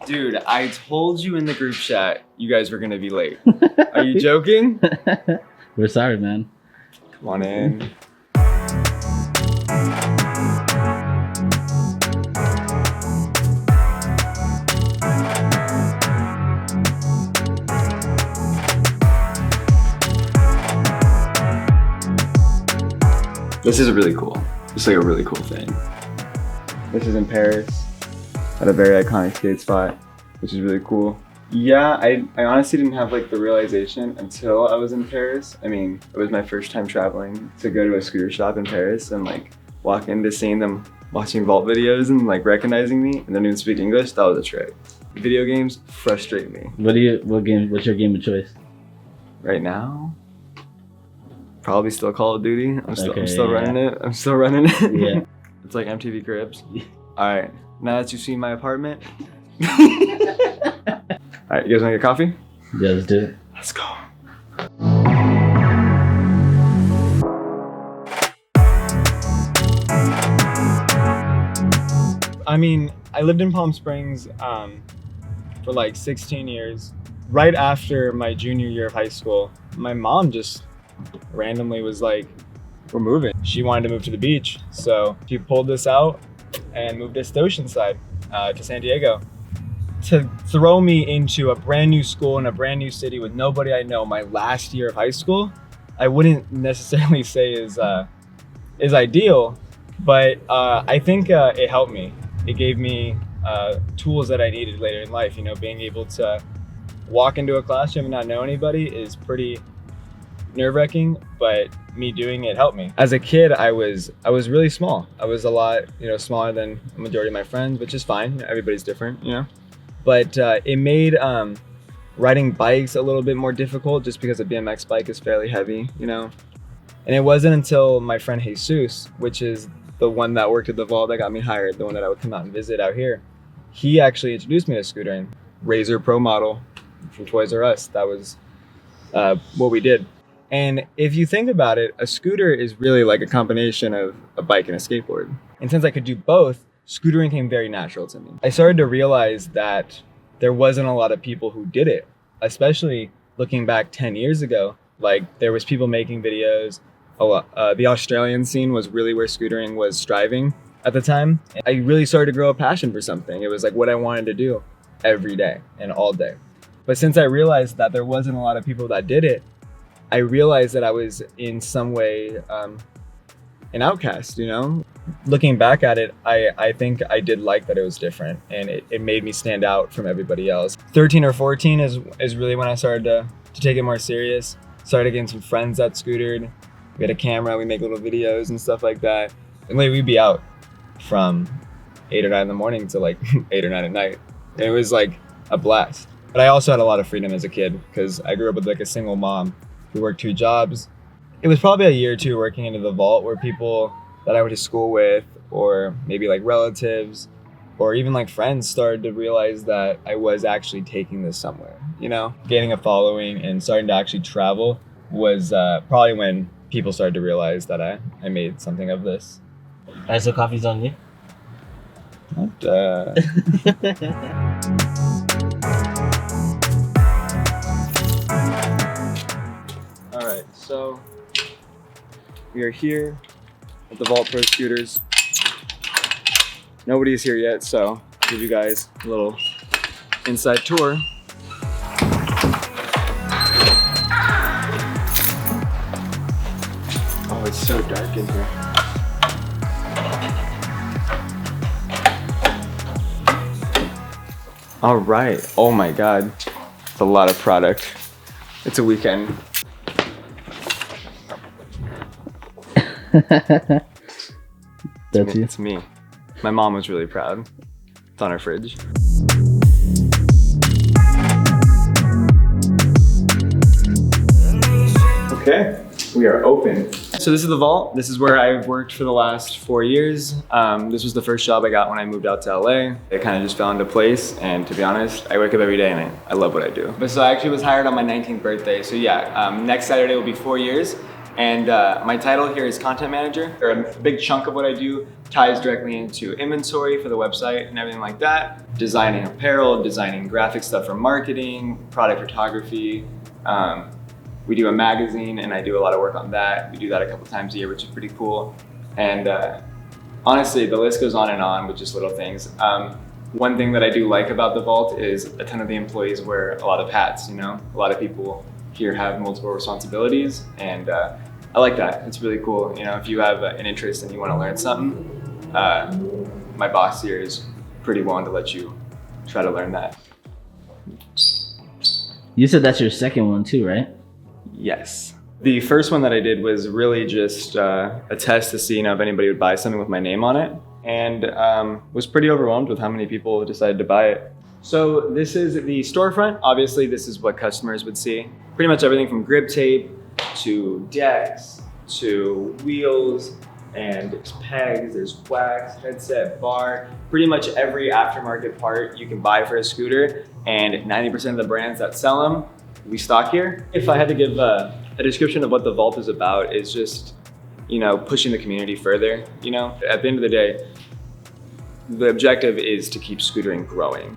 Dude, I told you in the group chat you guys were gonna be late. Are you joking? We're sorry, man. Come on in. This is really cool. It's like a really cool thing. This is in Paris at a very iconic skate spot, which is really cool. Yeah, I honestly didn't have like the realization until I was in Paris. I mean, it was my first time traveling to go to a scooter shop in Paris and like walk into seeing them watching vault videos and like recognizing me and then didn't speak English. That was a trip. Video games frustrate me. What's your game of choice? Right now? Probably still Call of Duty. I'm still yeah. running it. I'm still running it. Yeah. It's like MTV Cribs. All right, now that you've seen my apartment. All right, you guys wanna get coffee? Yeah, let's do it. Let's go. I mean, I lived in Palm Springs for like 16 years. Right after my junior year of high school, my mom just randomly was like, we're moving. She wanted to move to the beach. So she pulled this out and moved us to Oceanside, to San Diego. To throw me into a brand new school in a brand new city with nobody I know my last year of high school, I wouldn't necessarily say is ideal, but I think it helped me. It gave me tools that I needed later in life. You know, being able to walk into a classroom and not know anybody is pretty nerve-wracking, but me doing it helped me. As a kid, I was really small. I was a lot, smaller than the majority of my friends, which is fine. Everybody's different, But it made riding bikes a little bit more difficult just because a BMX bike is fairly heavy, And it wasn't until my friend Jesus, which is the one that worked at the vault that got me hired, the one that I would come out and visit out here, he actually introduced me to scootering. Razer Pro model from Toys R Us. That was what we did. And if you think about it, a scooter is really like a combination of a bike and a skateboard. And since I could do both, scootering came very natural to me. I started to realize that there wasn't a lot of people who did it, especially looking back 10 years ago. Like there was people making videos. The Australian scene was really where scootering was striving at the time. And I really started to grow a passion for something. It was like what I wanted to do every day and all day. But since I realized that there wasn't a lot of people that did it, I realized that I was in some way an outcast, Looking back at it, I think I did like that it was different and it made me stand out from everybody else. 13 or 14 is really when I started to take it more serious. Started getting some friends that scootered. We had a camera, we make little videos and stuff like that. And we'd be out from 8 or 9 in the morning to like 8 or 9 at night. And it was like a blast. But I also had a lot of freedom as a kid because I grew up with like a single mom who worked 2 jobs. It was probably a year or 2 working into the vault where people that I went to school with, or maybe like relatives, or even like friends started to realize that I was actually taking this somewhere, Gaining a following and starting to actually travel was probably when people started to realize that I made something of this. All right, so coffee's on you. All right, so we are here at the Vault Pro Scooters. Nobody's here yet, so I'll give you guys a little inside tour. Oh, it's so dark in here. All right, oh my God, it's a lot of product. It's a weekend. That's you. It's me. My mom was really proud. It's on our fridge. Okay, we are open. So this is the vault. This is where I've worked for the last 4 years. This was the first job I got when I moved out to LA. It kind of just fell into place, and to be honest, I wake up every day and I love what I do. But so I actually was hired on my 19th birthday. So yeah, next Saturday will be 4 years. And my title here is content manager. Or a big chunk of what I do ties directly into inventory for the website and everything like that. Designing apparel, designing graphic stuff for marketing, product photography. We do a magazine and I do a lot of work on that. We do that a couple times a year, which is pretty cool. And honestly, the list goes on with just little things. One thing that I do like about the Vault is a ton of the employees wear a lot of hats, you know? A lot of people here have multiple responsibilities, and I like that. It's really cool. You know, if you have an interest and you want to learn something, my boss here is pretty willing to let you try to learn that. You said that's your second one too, right? Yes. The first one that I did was really just a test to see, you know, if anybody would buy something with my name on it, and was pretty overwhelmed with how many people decided to buy it. So this is the storefront. Obviously, this is what customers would see. Pretty much everything from grip tape to decks to wheels, and there's pegs, there's wax, headset, bar, pretty much every aftermarket part you can buy for a scooter, and 90% of the brands that sell them, we stock here. If I had to give a description of what the Vault is about, is just, you know, pushing the community further. You know, at the end of the day, the objective is to keep scootering growing.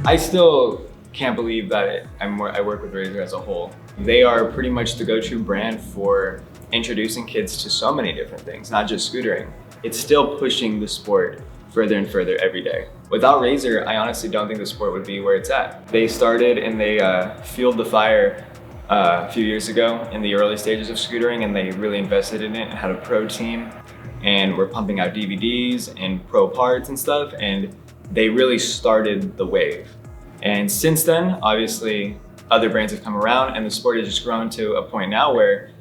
I still can't believe that I work with Razer as a whole. They are pretty much the go-to brand for introducing kids to so many different things, not just scootering. It's still pushing the sport further and further every day. Without Razer, I honestly don't think the sport would be where it's at. They started and they fueled the fire a few years ago in the early stages of scootering, and they really invested in it and had a pro team, and were pumping out DVDs and pro parts and stuff, and they really started the wave. And since then, obviously, other brands have come around, and the sport has just grown to a point now where,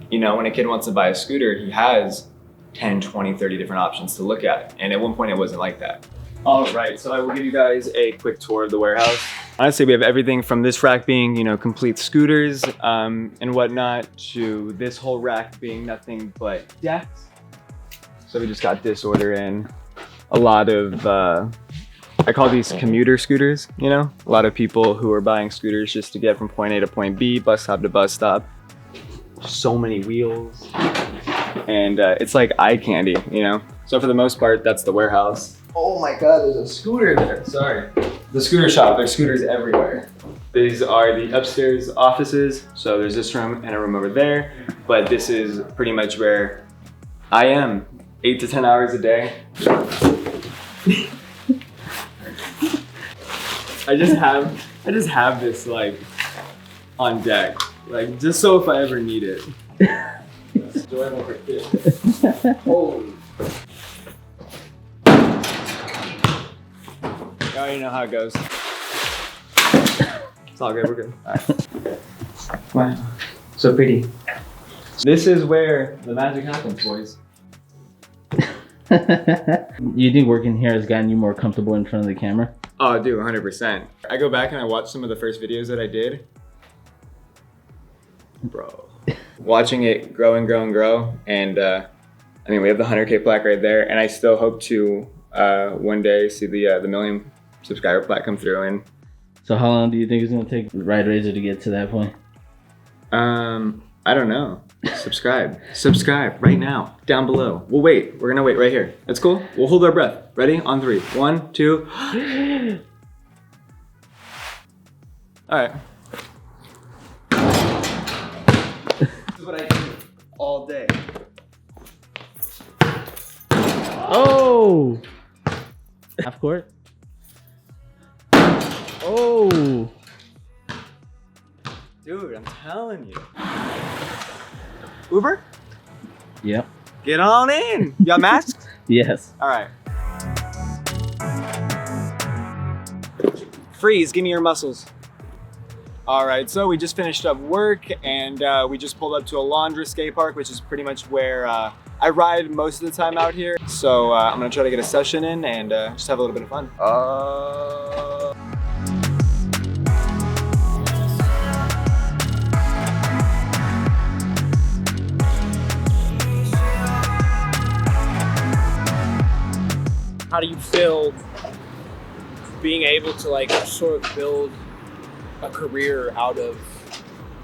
you know, when a kid wants to buy a scooter, he has 10, 20, 30 different options to look at. And at one point it wasn't like that. All right, so I will give you guys a quick tour of the warehouse. Honestly, we have everything from this rack being, you know, complete scooters and whatnot, to this whole rack being nothing but decks. So we just got this order in. A lot of, I call these commuter scooters, you know? A lot of people who are buying scooters just to get from point A to point B, bus stop to bus stop. So many wheels. And it's like eye candy, you know? So for the most part, that's the warehouse. Oh my God, there's a scooter there, sorry. The scooter shop, there's scooters everywhere. These are the upstairs offices. So there's this room and a room over there, but this is pretty much where I am 8 to 10 hours a day. I just have this like on deck, like just so if I ever need it. Enjoyable for kids. Holy. You already know how it goes. It's all good, we're good. All right. Wow, so pretty. This is where the magic happens, boys. You think working here has gotten you more comfortable in front of the camera? Oh, dude, 100%. I go back and I watch some of the first videos that I did. Bro. Watching it grow and grow and grow. And I mean, we have the 100K plaque right there. And I still hope to one day see the million subscriber plaque come through. And so how long do you think it's gonna take Ride Razer to get to that point? I don't know. Subscribe right now, down below. We'll wait. We're gonna wait right here. That's cool. We'll hold our breath. Ready? On 3. 1, 2. All right. This is what I do all day. Oh! Half court. Oh! Dude, I'm telling you. Uber? Yep. Get on in. You got masks? Yes. All right. Freeze, give me your muscles. All right, so we just finished up work and we just pulled up to a laundry skate park, which is pretty much where I ride most of the time out here. So I'm gonna try to get a session in and just have a little bit of fun. How do you feel being able to like sort of build a career out of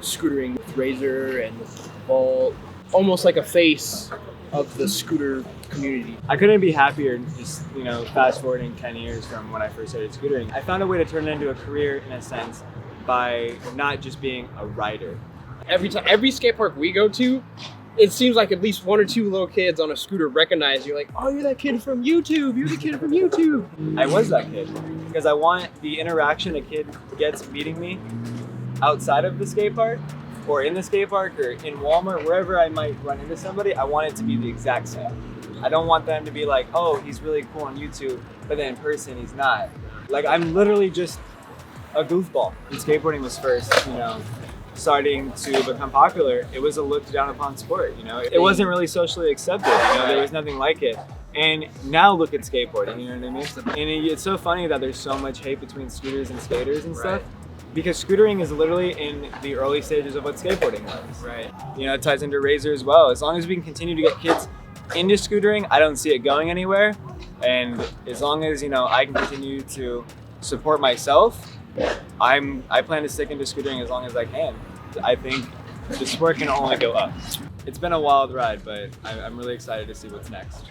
scootering with Razer and Bolt, almost like a face of the scooter community. I couldn't be happier just, fast forwarding 10 years from when I first started scootering. I found a way to turn it into a career in a sense by not just being a rider. Every skate park we go to, it seems like at least one or two little kids on a scooter recognize you, like, oh, you're that kid from YouTube, you're the kid from YouTube. I was that kid because I want the interaction a kid gets meeting me outside of the skate park or in the skate park or in Walmart, wherever I might run into somebody, I want it to be the exact same. I don't want them to be like, oh, he's really cool on YouTube, but then in person he's not. Like, I'm literally just a goofball. When skateboarding was first, starting to become popular, it was a looked down upon sport, It wasn't really socially accepted, there was nothing like it. And now look at skateboarding, you know what I mean? And it's so funny that there's so much hate between scooters and skaters and stuff. Because scootering is literally in the early stages of what skateboarding was. Right. It ties into Razer as well. As long as we can continue to get kids into scootering, I don't see it going anywhere. And as long as, I can continue to support myself, I plan to stick into scootering as long as I can. I think the sport can only go up. It's been a wild ride, but I'm really excited to see what's next.